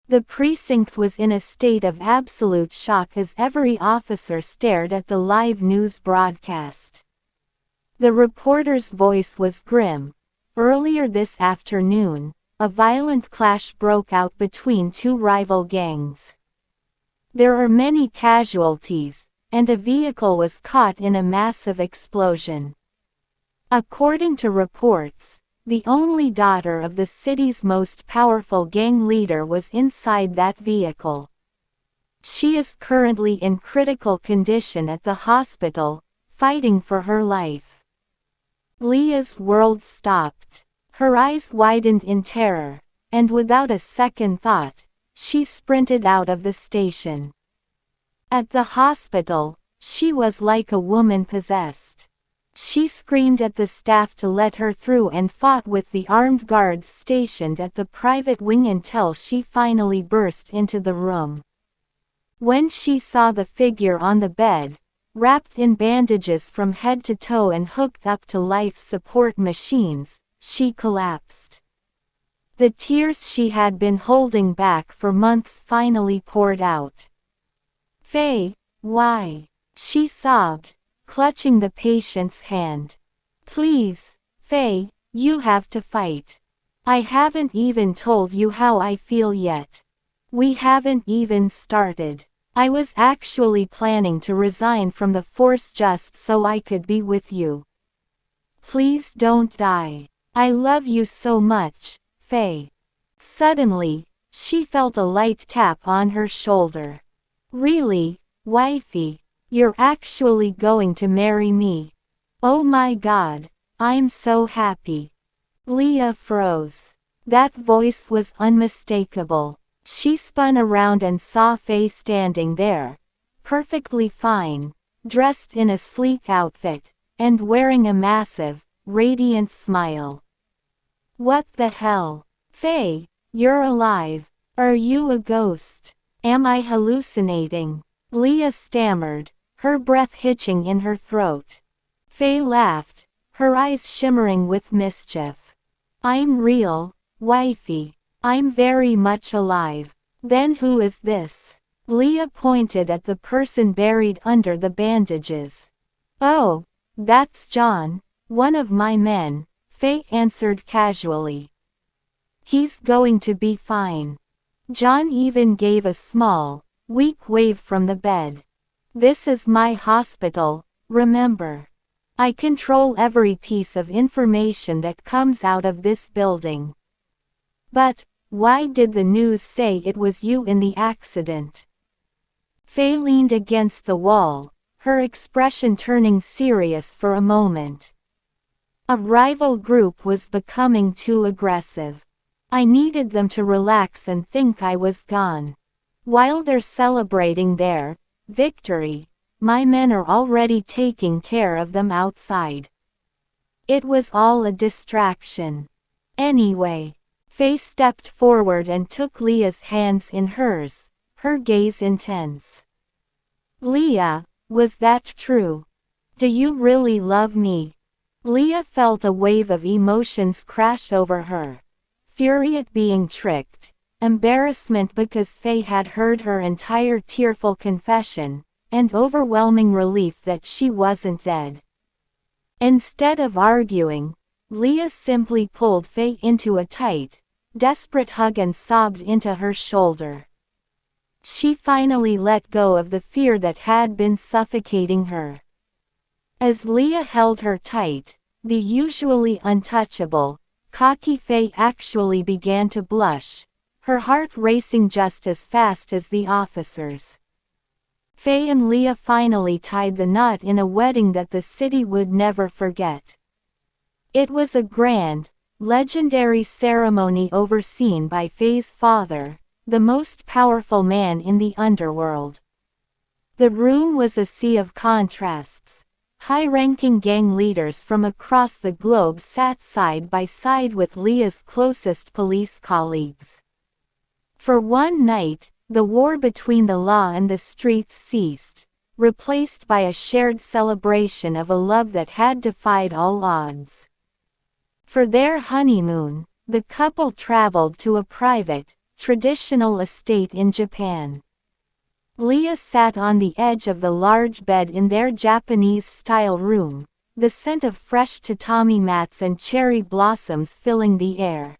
The precinct was in a state of absolute shock as every officer stared at the live news broadcast. The reporter's voice was grim. Earlier this afternoon, a violent clash broke out between two rival gangs. There are many casualties, and a vehicle was caught in a massive explosion. According to reports, the only daughter of the city's most powerful gang leader was inside that vehicle. She is currently in critical condition at the hospital, fighting for her life. Leah's world stopped. Her eyes widened in terror, and without a second thought, she sprinted out of the station. At the hospital, she was like a woman possessed. She screamed at the staff to let her through and fought with the armed guards stationed at the private wing until she finally burst into the room. When she saw the figure on the bed, wrapped in bandages from head to toe and hooked up to life support machines, she collapsed. The tears she had been holding back for months finally poured out. "Faye, why?" she sobbed, clutching the patient's hand. "Please, Faye, you have to fight. I haven't even told you how I feel yet. We haven't even started. I was actually planning to resign from the force just so I could be with you. Please don't die. I love you so much, Faye." Suddenly, she felt a light tap on her shoulder. "Really, wifey? You're actually going to marry me? Oh my God, I'm so happy." Leah froze. That voice was unmistakable. She spun around and saw Faye standing there, perfectly fine, dressed in a sleek outfit, and wearing a massive, radiant smile. "What the hell? Faye, you're alive. Are you a ghost? Am I hallucinating?" Leah stammered, her breath hitching in her throat. Faye laughed, her eyes shimmering with mischief. "I'm real, wifey. I'm very much alive." "Then who is this?" Leah pointed at the person buried under the bandages. "Oh, that's John, one of my men," Faye answered casually. "He's going to be fine." John even gave a small, weak wave from the bed. "This is my hospital, remember? I control every piece of information that comes out of this building." "But, why did the news say it was you in the accident?" Faye leaned against the wall, her expression turning serious for a moment. "A rival group was becoming too aggressive. I needed them to relax and think I was gone. While they're celebrating their victory, my men are already taking care of them outside. It was all a distraction. Anyway." Faye stepped forward and took Leah's hands in hers, her gaze intense. "Leah, was that true? Do you really love me?" Leah felt a wave of emotions crash over her. Fury at being tricked, embarrassment because Faye had heard her entire tearful confession, and overwhelming relief that she wasn't dead. Instead of arguing, Leah simply pulled Faye into a tight, desperate hug and sobbed into her shoulder. She finally let go of the fear that had been suffocating her. As Leah held her tight, the usually untouchable, cocky Faye actually began to blush, her heart racing just as fast as the officers. Faye and Leah finally tied the knot in a wedding that the city would never forget. It was a grand, legendary ceremony overseen by Faye's father, the most powerful man in the underworld. The room was a sea of contrasts. High-ranking gang leaders from across the globe sat side by side with Leah's closest police colleagues. For one night, the war between the law and the streets ceased, replaced by a shared celebration of a love that had defied all odds. For their honeymoon, the couple traveled to a private, traditional estate in Japan. Leah sat on the edge of the large bed in their Japanese-style room, the scent of fresh tatami mats and cherry blossoms filling the air.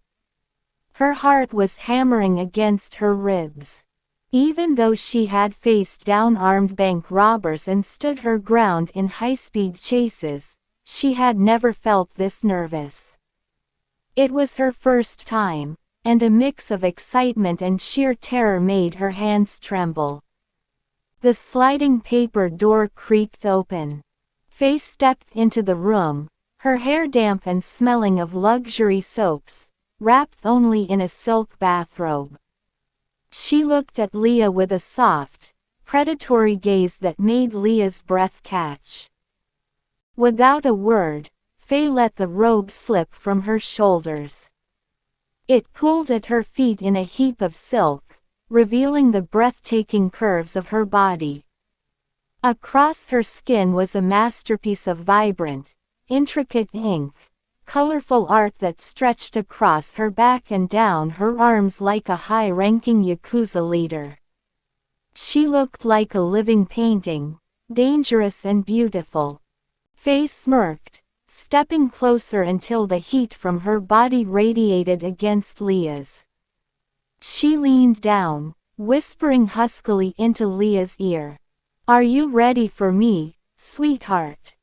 Her heart was hammering against her ribs. Even though she had faced down armed bank robbers and stood her ground in high-speed chases, she had never felt this nervous. It was her first time, and a mix of excitement and sheer terror made her hands tremble. The sliding paper door creaked open. Faye stepped into the room, her hair damp and smelling of luxury soaps, wrapped only in a silk bathrobe. She looked at Leah with a soft, predatory gaze that made Leah's breath catch. Without a word, Faye let the robe slip from her shoulders. It cooled at her feet in a heap of silk, revealing the breathtaking curves of her body. Across her skin was a masterpiece of vibrant, intricate ink, colorful art that stretched across her back and down her arms like a high-ranking Yakuza leader. She looked like a living painting, dangerous and beautiful. Faye smirked, stepping closer until the heat from her body radiated against Leah's. She leaned down, whispering huskily into Leah's ear. "Are you ready for me, sweetheart?"